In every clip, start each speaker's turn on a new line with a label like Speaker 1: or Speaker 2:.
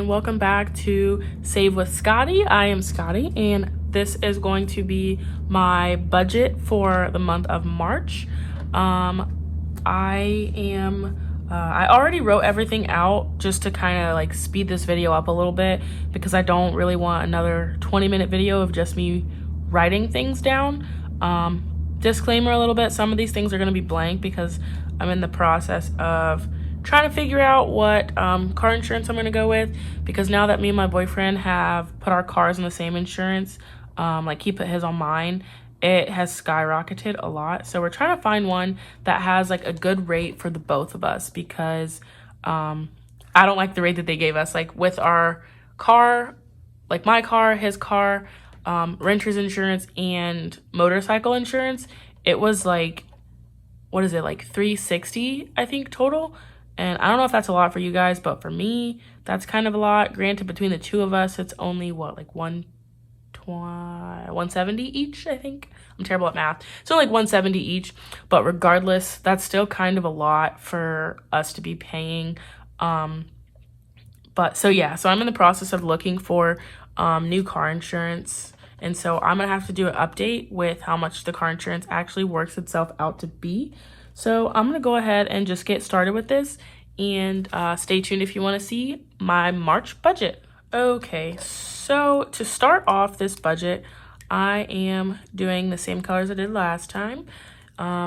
Speaker 1: and welcome back to Save with Scotty. I am Scotty, and this is going to be my budget for the month of March. I already wrote everything out just to kind of like speed this video up a little bit because I don't really want another 20-minute video of just me writing things down. Disclaimer a little bit, some of these things are going to be blank because I'm in the process of trying to figure out what car insurance I'm going to go with, because now that me and my boyfriend have put our cars in the same insurance, like he put his on mine, it has skyrocketed a lot. So we're trying to find one that has like a good rate for the both of us, because I don't like the rate that they gave us. Like with our car, like my car, his car, renter's insurance and motorcycle insurance, it was like, what is it, like $360 I think total. And I don't know if that's a lot for you guys, but for me that's kind of a lot. Granted, between the two of us it's only what, like 170 each, I think. I'm terrible at math. So like 170 each, but regardless, that's still kind of a lot for us to be paying. But so yeah, so I'm in the process of looking for new car insurance. And so I'm gonna have to do an update with how much the car insurance actually works itself out to be. So I'm gonna go ahead and just get started with this, and stay tuned if you wanna see my March budget. Okay, so to start off this budget, I am doing the same colors I did last time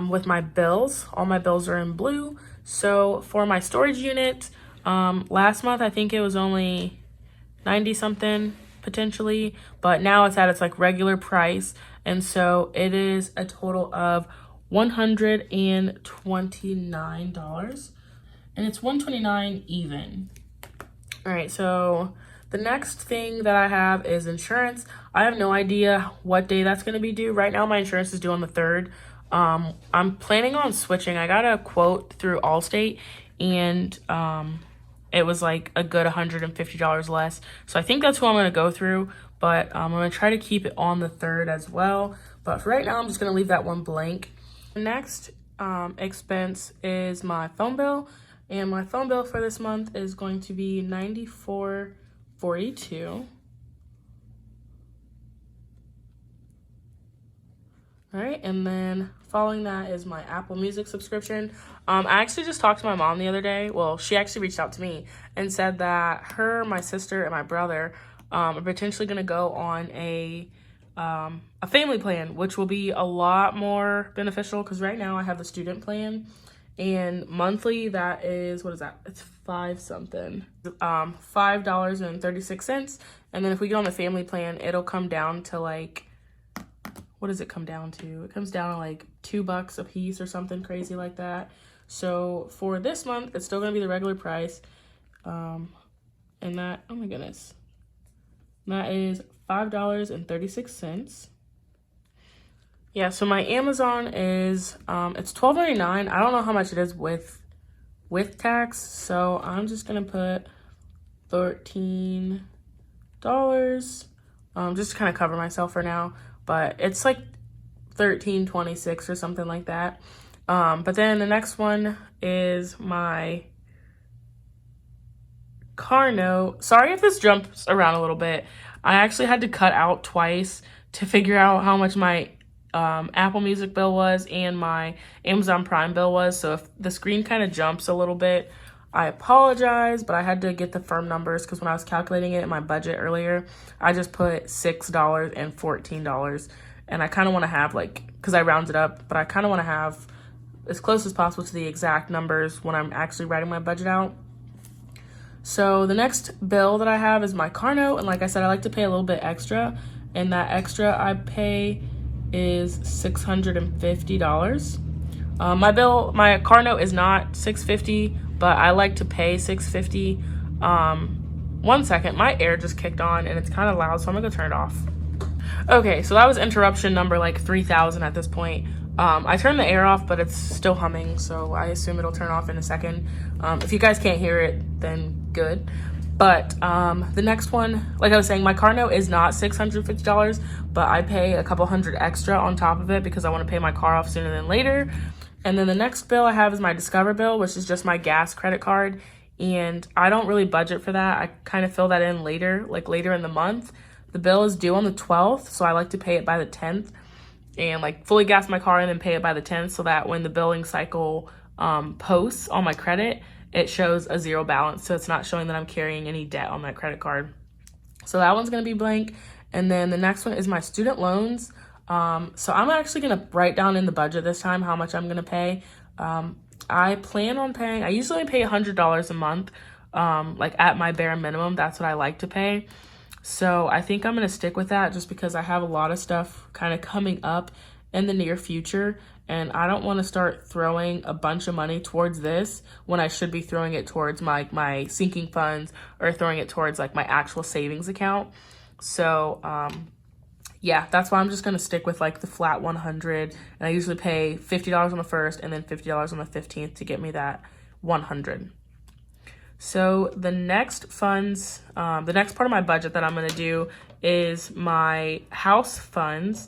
Speaker 1: with my bills. All my bills are in blue. So for my storage unit, last month I think it was only 90 something potentially, but now it's at its like regular price, and so it is a total of $129, and it's $129 even. All right, so the next thing that I have is insurance. I have no idea what day that's going to be due. Right now my insurance is due on the 3rd. I'm planning on switching. I got a quote through Allstate, and it was like a good $150 less. So I think that's who I'm going to go through, but I'm going to try to keep it on the 3rd as well. But for right now, I'm just going to leave that one blank. The next expense is my phone bill, and my phone bill for this month is going to be $94.42. All right, and then following that is my Apple Music subscription. I actually just talked to my mom the other day. Well, she actually reached out to me and said that her, my sister, and my brother are potentially going to go on a family plan, which will be a lot more beneficial, because right now I have the student plan, and monthly that is, what is that? It's $5.36. And then if we get on the family plan, it'll come down to like, what does it come down to? It comes down to like $2 a piece or something crazy like that. So for this month, it's still gonna be the regular price. And that, oh my goodness, that is $5.36. Yeah, so my Amazon is, it's $12.99. I don't know how much it is with tax, so I'm just gonna put $13, just to kind of cover myself for now. But it's like $13.26 or something like that. But then the next one is my car note. Sorry if this jumps around a little bit. I actually had to cut out twice to figure out how much my Apple Music bill was and my Amazon Prime bill was. So if the screen kind of jumps a little bit, I apologize, but I had to get the firm numbers, because when I was calculating it in my budget earlier, I just put $6 and $14. And I kind of want to have, like, because I rounded up, but I kind of want to have as close as possible to the exact numbers when I'm actually writing my budget out. So the next bill that I have is my car note. And like I said, I like to pay a little bit extra. And that extra I pay is $650. My car note is not $650, but I like to pay $650. One second, my air just kicked on and it's kind of loud, so I'm gonna go turn it off. Okay, so that was interruption number like 3,000 at this point. I turned the air off, but it's still humming, so I assume it'll turn off in a second. If you guys can't hear it, then good. But the next one, like I was saying, my car note is not $650, but I pay a couple hundred extra on top of it because I want to pay my car off sooner than later. And then the next bill I have is my Discover bill, which is just my gas credit card. and I don't really budget for that. I kind of fill that in later, like later in the month. The bill is due on the 12th, so I like to pay it by the 10th and like fully gas my car and then pay it by the 10th, so that when the billing cycle posts on my credit, it shows a zero balance, so it's not showing that I'm carrying any debt on that credit card. So that one's gonna be blank. And then the next one is my student loans. So I'm actually gonna write down in the budget this time how much I'm gonna pay. I plan on paying, I usually pay $100 a month, like at my bare minimum. That's what I like to pay. So I think I'm gonna stick with that just because I have a lot of stuff kind of coming up in the near future, and I don't want to start throwing a bunch of money towards this when I should be throwing it towards my sinking funds or throwing it towards like my actual savings account. So yeah, that's why I'm just gonna stick with like the flat 100, and I usually pay $50 on the 1st and then $50 on the 15th to get me that 100. So the next funds, the next part of my budget that I'm gonna do is my house funds.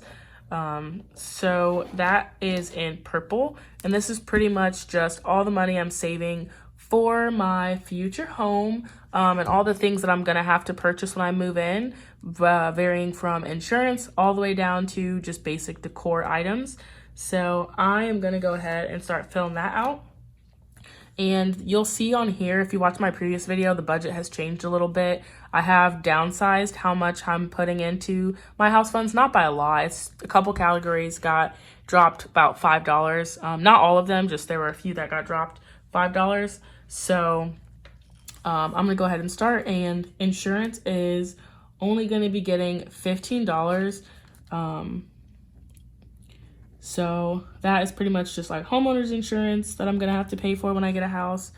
Speaker 1: So that is in purple, and this is pretty much just all the money I'm saving for my future home, and all the things that I'm gonna have to purchase when I move in, varying from insurance all the way down to just basic decor items. So I am gonna go ahead and start filling that out. And you'll see on here, if you watch my previous video, the budget has changed a little bit. I have downsized how much I'm putting into my house funds, not by a lot. It's a couple categories got dropped about $5. Not all of them, just there were a few that got dropped $5. So I'm gonna go ahead and start, and insurance is only gonna be getting $15. So that is pretty much just like homeowner's insurance that I'm gonna have to pay for when I get a house.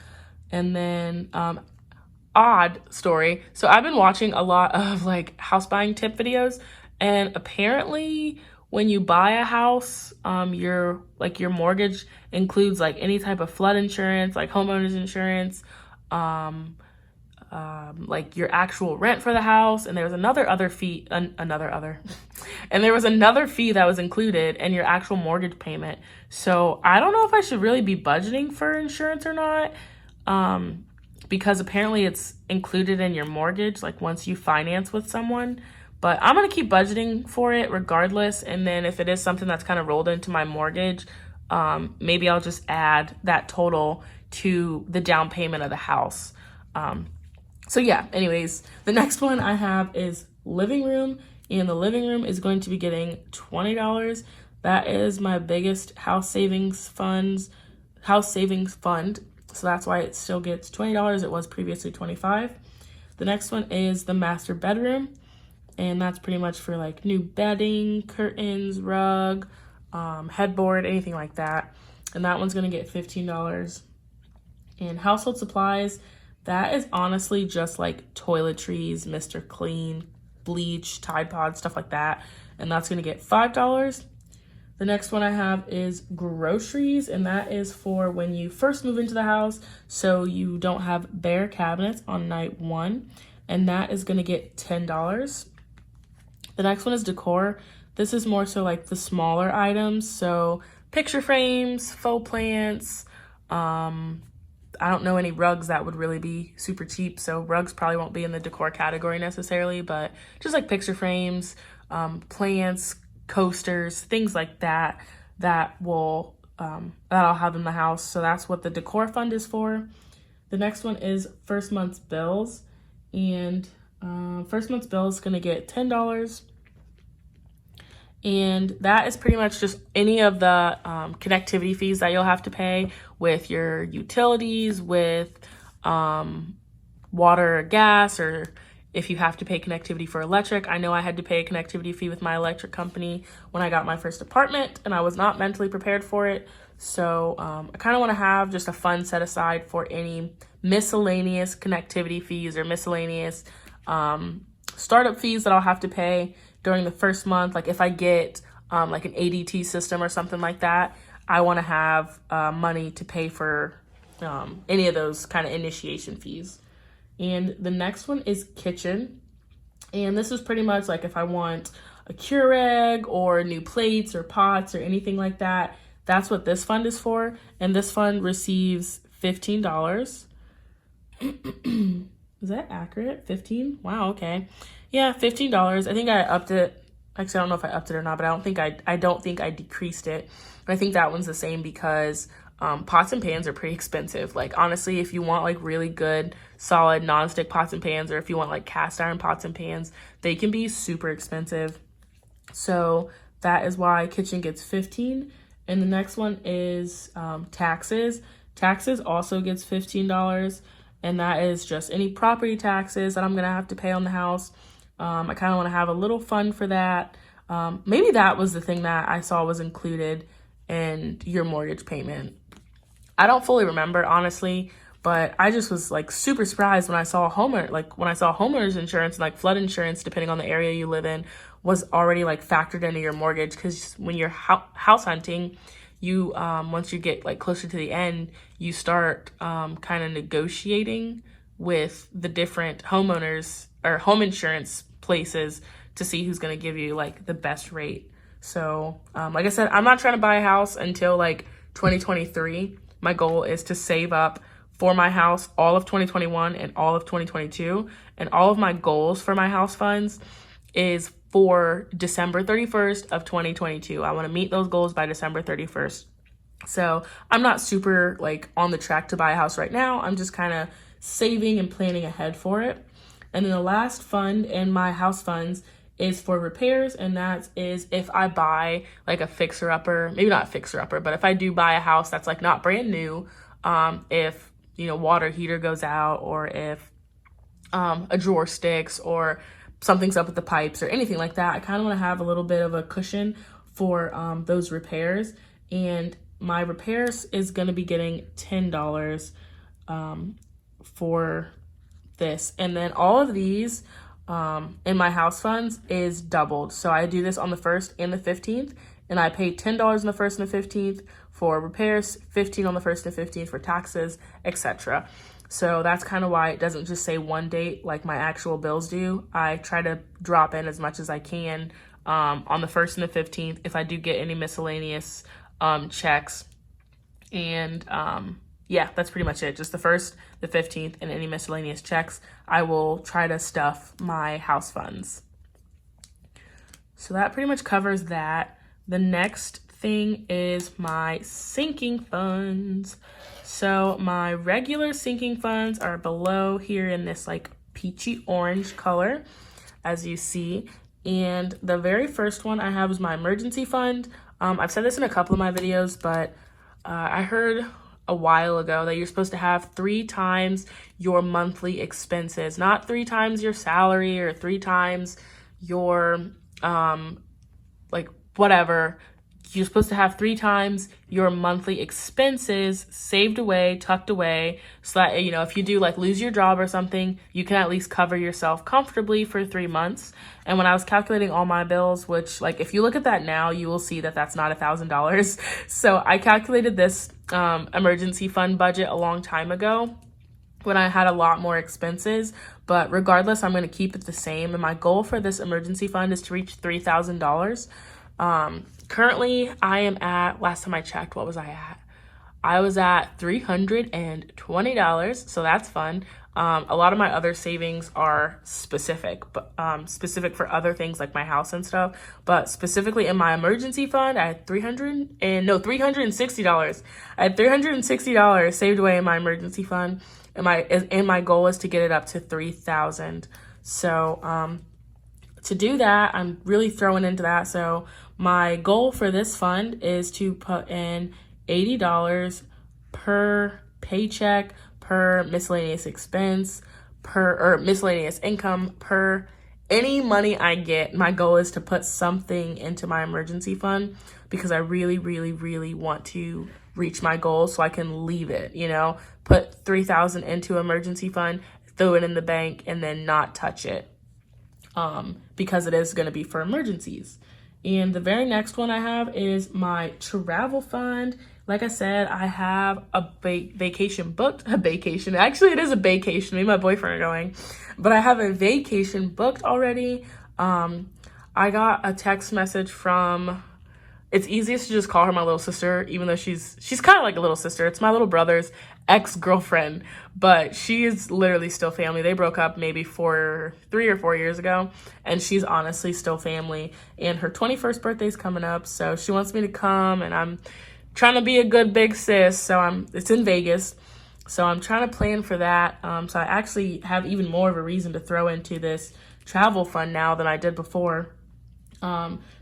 Speaker 1: And then odd story, so I've been watching a lot of like house buying tip videos, and apparently when you buy a house, your mortgage includes like any type of flood insurance, like homeowner's insurance, like your actual rent for the house, and there was another fee and there was another fee that was included in your actual mortgage payment. So I don't know if I should really be budgeting for insurance or not, because apparently it's included in your mortgage, like once you finance with someone. But I'm gonna keep budgeting for it regardless, and then if it is something that's kind of rolled into my mortgage, maybe I'll just add that total to the down payment of the house. So yeah, anyways, the next one I have is living room, and the living room is going to be getting $20. That is my biggest house savings fund. So that's why it still gets $20. It was previously $25. The next one is the master bedroom, and that's pretty much for like new bedding, curtains, rug, headboard, anything like that. And that one's gonna get $15. And household supplies, that is honestly just like toiletries, Mr. Clean, bleach, Tide Pod, stuff like that. And that's gonna get $5. The next one I have is groceries, and that is for when you first move into the house, so you don't have bare cabinets on night 1, and that is gonna get $10. The next one is decor. This is more so like the smaller items, so picture frames, faux plants, I don't know any rugs that would really be super cheap, so rugs probably won't be in the decor category necessarily, but just like picture frames, plants, coasters, things like that, that I'll have in the house. So that's what the decor fund is for. The next one is first month's bills, and first month's bill is gonna get $10. And that is pretty much just any of the connectivity fees that you'll have to pay with your utilities, with water or gas, or if you have to pay connectivity for electric. I know I had to pay a connectivity fee with my electric company when I got my first apartment, and I was not mentally prepared for it. So I kind of want to have just a fund set aside for any miscellaneous connectivity fees or miscellaneous startup fees that I'll have to pay during the first month. Like if I get like an ADT system or something like that, I want to have money to pay for any of those kind of initiation fees. And the next one is kitchen. And this is pretty much like if I want a Keurig or new plates or pots or anything like that, that's what this fund is for. And this fund receives $15. Is that accurate? 15? Wow, okay. Yeah, $15. I think I upped it. Actually, I don't know if I upped it or not, but I don't think I decreased it. And I think that one's the same because pots and pans are pretty expensive. Like, honestly, if you want like really good, solid nonstick pots and pans, or if you want like cast iron pots and pans, they can be super expensive. So that is why kitchen gets 15. And the next one is taxes. Taxes also gets $15. And that is just any property taxes that I'm going to have to pay on the house. I kind of want to have a little fun for that. Maybe that was the thing that I saw was included in your mortgage payment. I don't fully remember, honestly, but I just was like super surprised when I saw homeowners insurance and like flood insurance, depending on the area you live in, was already like factored into your mortgage. Because when you're house hunting, you once you get like closer to the end, you start kind of negotiating with the different homeowners or home insurance places to see who's going to give you like the best rate. So like I said, I'm not trying to buy a house until like 2023. My goal is to save up for my house all of 2021 and all of 2022. And all of my goals for my house funds is for December 31st of 2022. I want to meet those goals by December 31st. So I'm not super like on the track to buy a house right now. I'm just kind of saving and planning ahead for it. And then the last fund in my house funds is for repairs, and that is if I buy like a fixer-upper, maybe not a fixer-upper, but if I do buy a house that's like not brand new, if, you know, water heater goes out, or if a drawer sticks, or something's up with the pipes or anything like that, I kind of want to have a little bit of a cushion for those repairs. And my repairs is going to be getting $10 for this. And then all of these in my house funds is doubled. So I do this on the 1st and the 15th, and I pay $10 on the 1st and the 15th for repairs, $15 on the 1st and 15th for taxes, etc. So that's kind of why it doesn't just say one date like my actual bills do. I try to drop in as much as I can on the 1st and the 15th if I do get any miscellaneous checks. And yeah, that's pretty much it. Just the 1st, the 15th, and any miscellaneous checks. I will try to stuff my house funds. So that pretty much covers that. The next thing is my sinking funds. So my regular sinking funds are below here in this like peachy orange color, as you see. And the very first one I have is my emergency fund. I've said this in a couple of my videos, but I heard a while ago that you're supposed to have 3 times your monthly expenses, not 3 times your salary or 3 times your like whatever. You're supposed to have 3 times your monthly expenses saved away, tucked away, so that, you know, if you do like lose your job or something, you can at least cover yourself comfortably for 3 months. And when I was calculating all my bills, which like if you look at that now, you will see that that's not $1,000. So I calculated this emergency fund budget a long time ago when I had a lot more expenses, but regardless, I'm going to keep it the same. And my goal for this emergency fund is to reach $3,000. Currently, I am at, last time I checked, what was I at? I was at $320, so that's fun. A lot of my other savings are specific, but specific for other things like my house and stuff. But specifically in my emergency fund, I had $360. I had $360 saved away in my emergency fund, and my goal is to get it up to $3,000. So to do that, I'm really throwing into that. So my goal for this fund is to put in $80 per paycheck, per miscellaneous expense, or miscellaneous income, per any money I get. My goal is to put something into my emergency fund because I really, really, really want to reach my goal so I can leave it, you know, put $3,000 into emergency fund, throw it in the bank, and then not touch it because it is going to be for emergencies. And the very next one I have is my travel fund. Like I said, I have a vacation booked. Actually, it is a vacation. Me and my boyfriend are going. But I have a vacation booked already. I got a text message from it's easiest to just call her my little sister, even though she's kind of like a little sister. It's my little brother's ex-girlfriend, but she is literally still family. They broke up maybe 3 or 4 years ago, and she's honestly still family. And her 21st birthday's coming up, so she wants me to come, and I'm trying to be a good big sis. So it's in Vegas, so I'm trying to plan for that. So I actually have even more of a reason to throw into this travel fund now than I did before.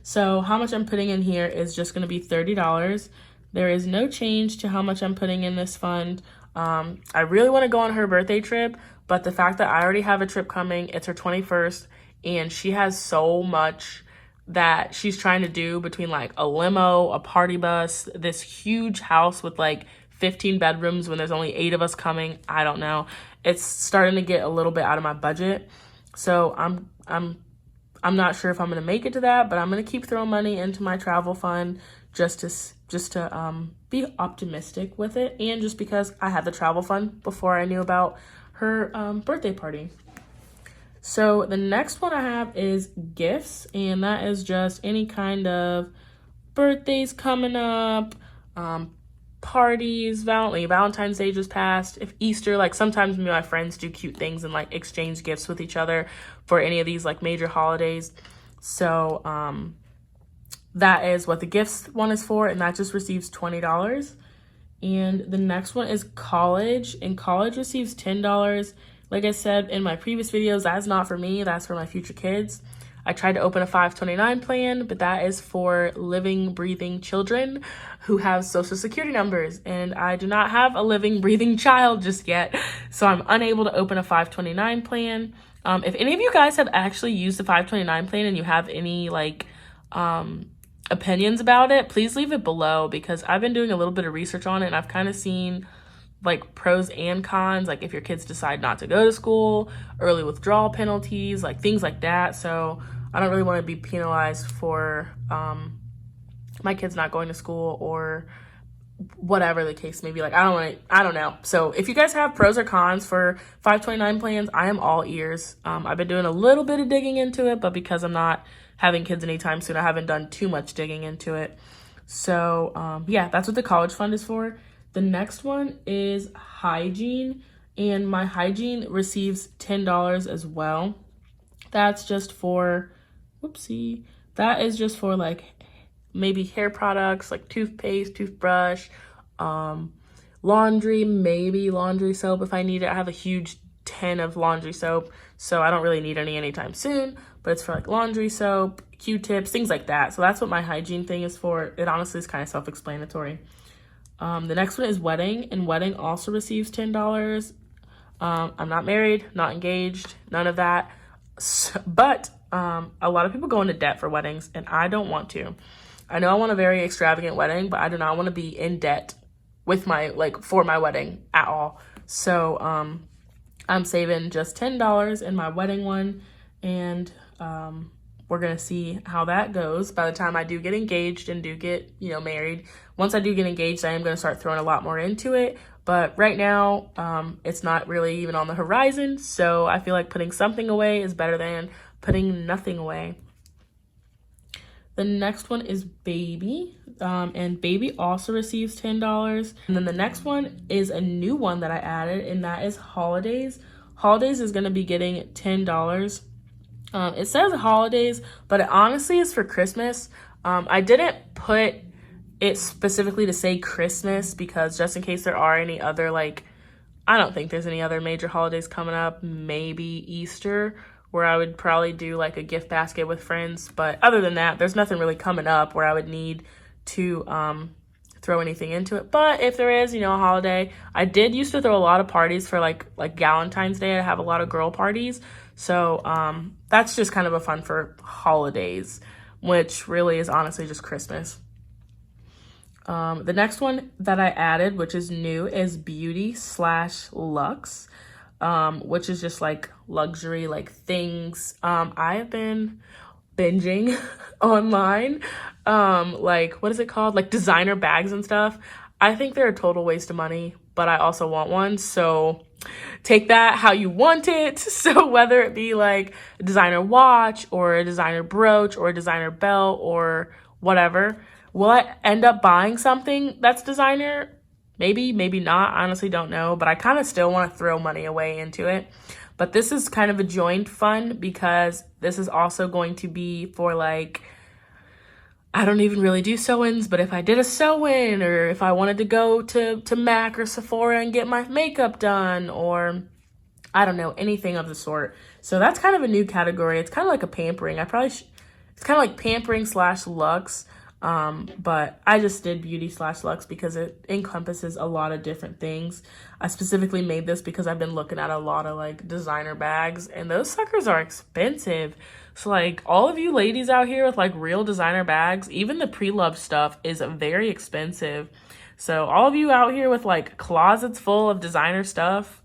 Speaker 1: So how much I'm putting in here is just going to be $30. There is no change to how much I'm putting in this fund. I really want to go on her birthday trip, but the fact that I already have a trip coming, it's her 21st, and she has so much that she's trying to do between like a limo, a party bus, this huge house with like 15 bedrooms when there's only 8 of us coming. I don't know. It's starting to get a little bit out of my budget. So I'm not sure if I'm going to make it to that, but I'm going to keep throwing money into my travel fund just to be optimistic with it, and just because I had the travel fund before I knew about her birthday party. So the next one I have is gifts, and that is just any kind of birthdays coming up, parties, Valentine's Day just passed, if Easter, like sometimes me and my friends do cute things and like exchange gifts with each other for any of these like major holidays. So that is what the gifts one is for, and that just receives $20. And the next one is college, and college receives $10. Like I said in my previous videos, that's not for me, that's for my future kids. I tried to open a 529 plan, but that is for living, breathing children who have social security numbers, and I do not have a living, breathing child just yet, so I'm unable to open a 529 plan. If any of you guys have actually used the 529 plan and you have any like opinions about it, please leave it below, because I've been doing a little bit of research on it, and I've kind of seen like pros and cons, like if your kids decide not to go to school, early withdrawal penalties, like things like that. So I don't really want to be penalized for my kids not going to school, or whatever the case may be. Like I don't know. So if you guys have pros or cons for 529 plans, I am all ears. I've been doing a little bit of digging into it, but because I'm not having kids anytime soon, I haven't done too much digging into it. So yeah, that's what the college fund is for. The next one is Hygiene, and my Hygiene receives $10 as well. That's just for, that is just for like maybe hair products, like toothpaste, toothbrush, laundry, maybe laundry soap if I need it. I have a huge tin of laundry soap, so I don't really need any anytime soon, but it's for like laundry soap, Q-tips, things like that. So that's what my Hygiene thing is for. It honestly is kind of self-explanatory. The next one is wedding, and wedding also receives $10. I'm not married, not engaged, none of that. But a lot of people go into debt for weddings, and I don't want to. I know I want a very extravagant wedding, but I do not want to be in debt with for my wedding at all. So I'm saving just $10 in my wedding one, and we're going to see how that goes by the time I do get engaged and do get, married. Once I do get engaged, I am going to start throwing a lot more into it. But right now, it's not really even on the horizon. So I feel like putting something away is better than putting nothing away. The next one is baby, and baby also receives $10. And then the next one is a new one that I added, and that is holidays. Holidays is going to be getting $10. It says holidays, but it honestly is for Christmas. I didn't put it specifically to say Christmas, because just in case there are any other, I don't think there's any other major holidays coming up. Maybe Easter, where I would probably do like a gift basket with friends. But other than that, there's nothing really coming up where I would need to throw anything into it. But if there is, a holiday, I did used to throw a lot of parties for like Valentine's Day. I have a lot of girl parties. So that's just kind of a fun for holidays, which really is honestly just Christmas. The next one that I added, which is new, is beauty/luxe, which is just like luxury, like things. I have been binging online, what is it called? Like designer bags and stuff. I think they're a total waste of money, but I also want one. So take that how you want it. So whether it be like a designer watch or a designer brooch or a designer belt or whatever, Will I end up buying something that's designer? Maybe, maybe not. I honestly don't know, but I kind of still want to throw money away into it. But this is kind of a joint fund because this is also going to be for like, I don't even really do sew-ins, but if I did a sew-in or if I wanted to go to Mac or Sephora and get my makeup done, or I don't know, anything of the sort. So that's kind of a new category. It's kind of like a pampering. It's kind of like pampering slash luxe. But I just did beauty slash luxe because it encompasses a lot of different things. I specifically made this because I've been looking at a lot of like designer bags, and those suckers are expensive. So like all of you ladies out here with like real designer bags, even the pre-loved stuff is very expensive. So all of you out here with like closets full of designer stuff,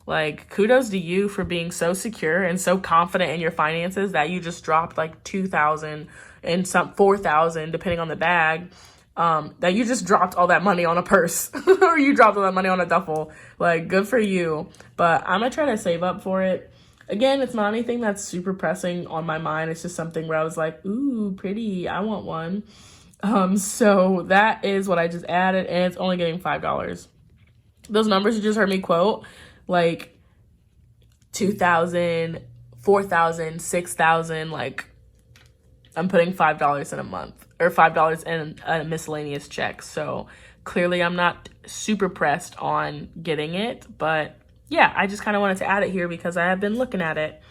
Speaker 1: like kudos to you for being so secure and so confident in your finances that you just dropped like $2,000 and some $4,000 depending on the bag, that you just dropped all that money on a purse or you dropped all that money on a duffel. Like, good for you. But I'm gonna try to save up for it. Again, it's not anything that's super pressing on my mind. It's just something where I was like, ooh, pretty, I want one. So that is what I just added, and it's only getting $5. Those numbers you just heard me quote, like 2,000, 4,000, 6,000, like I'm putting $5 in a month or $5 in a miscellaneous check. So clearly I'm not super pressed on getting it, but yeah, I just kind of wanted to add it here because I have been looking at it.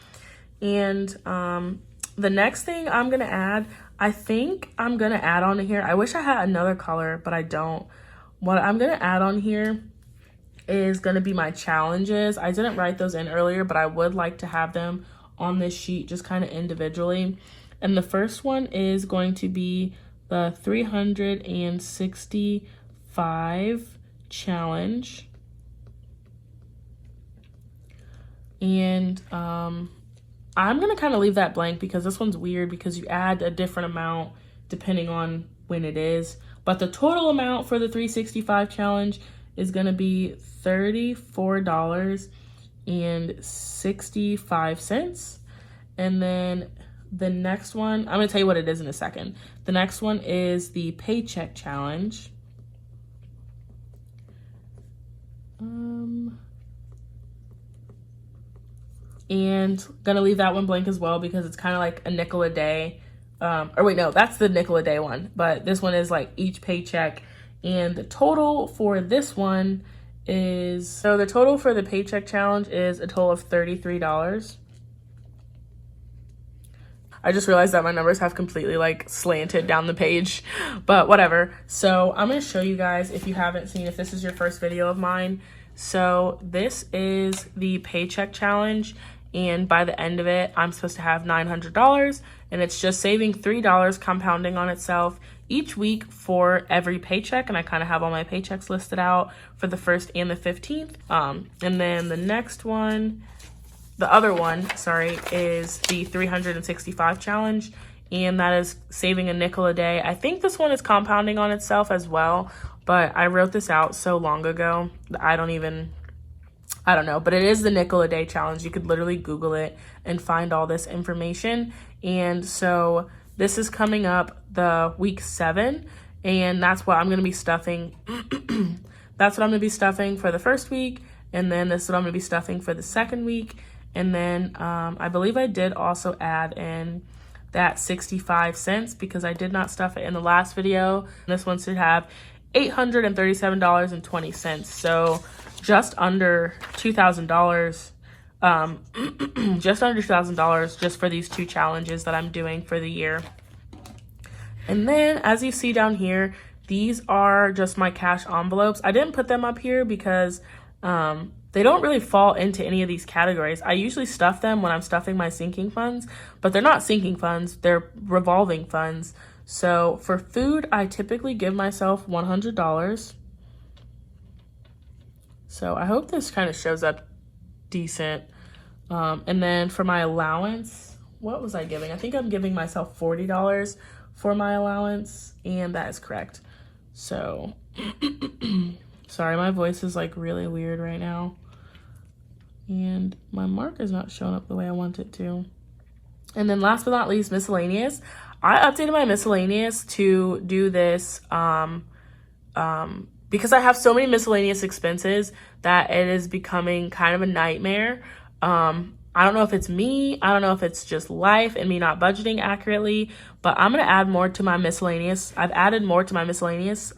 Speaker 1: And the next thing I'm going to add, I think I'm going to add on here. I wish I had another color, but I don't. What I'm going to add on here is going to be my challenges. I didn't write those in earlier, but I would like to have them on this sheet just kind of individually. And the first one is going to be the 365 challenge. And I'm going to kind of leave that blank because this one's weird because you add a different amount depending on when it is. But the total amount for the 365 challenge is going to be $34.65. And then the next one, I'm going to tell you what it is in a second. The next one is the Paycheck challenge. And gonna leave that one blank as well because it's kind of like a nickel a day. Or wait, no, that's the nickel a day one. But this one is like each paycheck. And the total for this one is, so the total for the Paycheck challenge is a total of $33. I just realized that my numbers have completely like slanted down the page, but whatever. So I'm going to show you guys, if you haven't seen, if this is your first video of mine. So this is the Paycheck challenge, and by the end of it, I'm supposed to have $900, and it's just saving $3 compounding on itself each week for every paycheck. And I kind of have all my paychecks listed out for the 1st and the 15th. And then the next one, the other one, sorry, is the 365 challenge, and that is saving a nickel a day. I think this one is compounding on itself as well, but I wrote this out so long ago, I don't know, but it is the nickel a day challenge. You could literally Google it and find all this information. And so this is coming up the week 7, and that's what I'm going to be stuffing. That's what I'm going to be stuffing for the first week, and then this is what I'm going to be stuffing for the second week. And then I believe I did also add in that 65 cents because I did not stuff it in the last video. This one should have $837.20. So just under $2,000, just under $2,000 just for these 2 challenges that I'm doing for the year. And then as you see down here, these are just my cash envelopes. I didn't put them up here because they don't really fall into any of these categories. I usually stuff them when I'm stuffing my sinking funds, but they're not sinking funds, they're revolving funds. So for food, I typically give myself $100. So I hope this kind of shows up decent. And then for my allowance, what was I giving? I think I'm giving myself $40 for my allowance, and that is correct. So, sorry, my voice is like really weird right now. And my marker's not showing up the way I want it to. And then last but not least, miscellaneous. I updated my miscellaneous to do this because I have so many miscellaneous expenses that it is becoming kind of a nightmare. I don't know if it's me, I don't know if it's just life and me not budgeting accurately, but I'm gonna add more to my miscellaneous. I've added more to my miscellaneous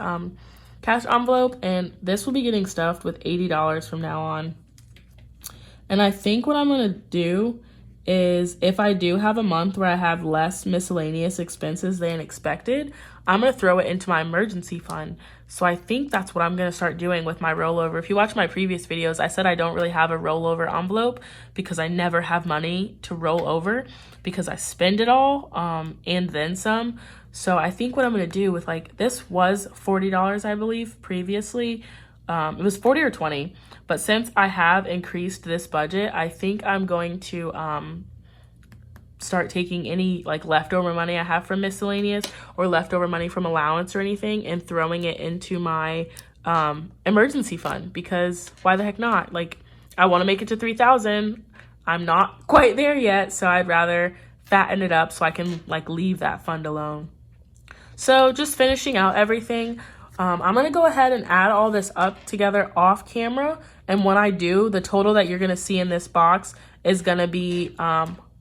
Speaker 1: cash envelope, and this will be getting stuffed with $80 from now on. And I think what I'm gonna do is, if I do have a month where I have less miscellaneous expenses than expected, I'm gonna throw it into my emergency fund. So I think that's what I'm gonna start doing with my rollover. If you watch my previous videos, I said I don't really have a rollover envelope because I never have money to roll over because I spend it all and then some. So I think what I'm gonna do with, like, this was $40, I believe, previously. It was 40 or 20, but since I have increased this budget, I think I'm going to start taking any like leftover money I have from miscellaneous or leftover money from allowance or anything and throwing it into my emergency fund, because why the heck not? Like, I want to make it to 3,000. I'm not quite there yet, so I'd rather fatten it up so I can like leave that fund alone. So just finishing out everything. I'm gonna go ahead and add all this up together off camera, and when I do, the total that you're gonna see in this box is gonna be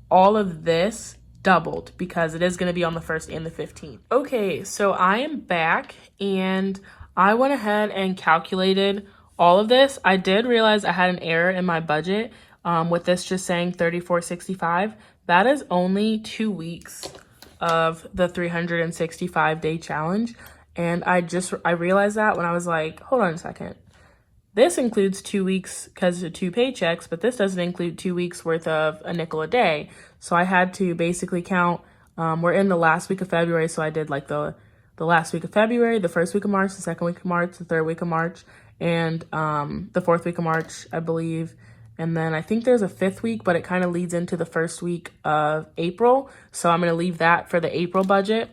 Speaker 1: all of this doubled, because it is gonna be on the 1st and the 15th. Okay, so I am back, and I went ahead and calculated all of this. I did realize I had an error in my budget with this just saying $34.65. That is only 2 weeks of the 365-day challenge. And I realized that when I was like, hold on a second. This includes 2 weeks because of 2 paychecks, but this doesn't include 2 weeks worth of a nickel a day. So I had to basically count, we're in the last week of February, so I did like the last week of February, the 1st week of March, the 2nd week of March, the 3rd week of March, and the 4th week of March, I believe. And then I think there's a 5th week, but it kind of leads into the 1st week of April. So I'm going to leave that for the April budget.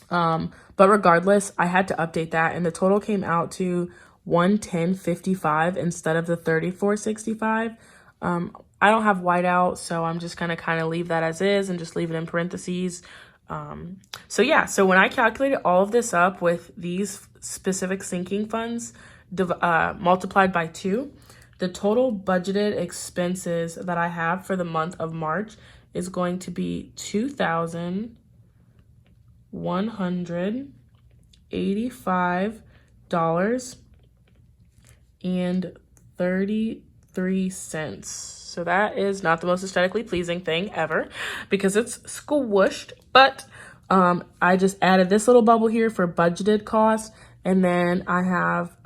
Speaker 1: But regardless, I had to update that, and the total came out to $110.55 instead of the $34.65. I don't have whiteout, so I'm just gonna kind of leave that as is and just leave it in parentheses. So yeah, so when I calculated all of this up with these specific sinking funds multiplied by 2, the total budgeted expenses that I have for the month of March is going to be $2,185.33. So that is not the most aesthetically pleasing thing ever because it's squished, but I just added this little bubble here for budgeted costs, and then I have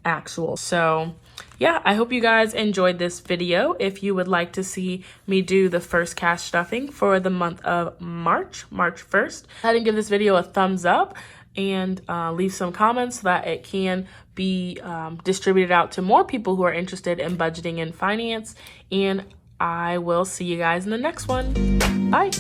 Speaker 1: actual. So yeah, I hope you guys enjoyed this video. If you would like to see me do the first cash stuffing for the month of March 1st, go ahead and give this video a thumbs up and leave some comments so that it can be distributed out to more people who are interested in budgeting and finance. And I will see you guys in the next one. Bye.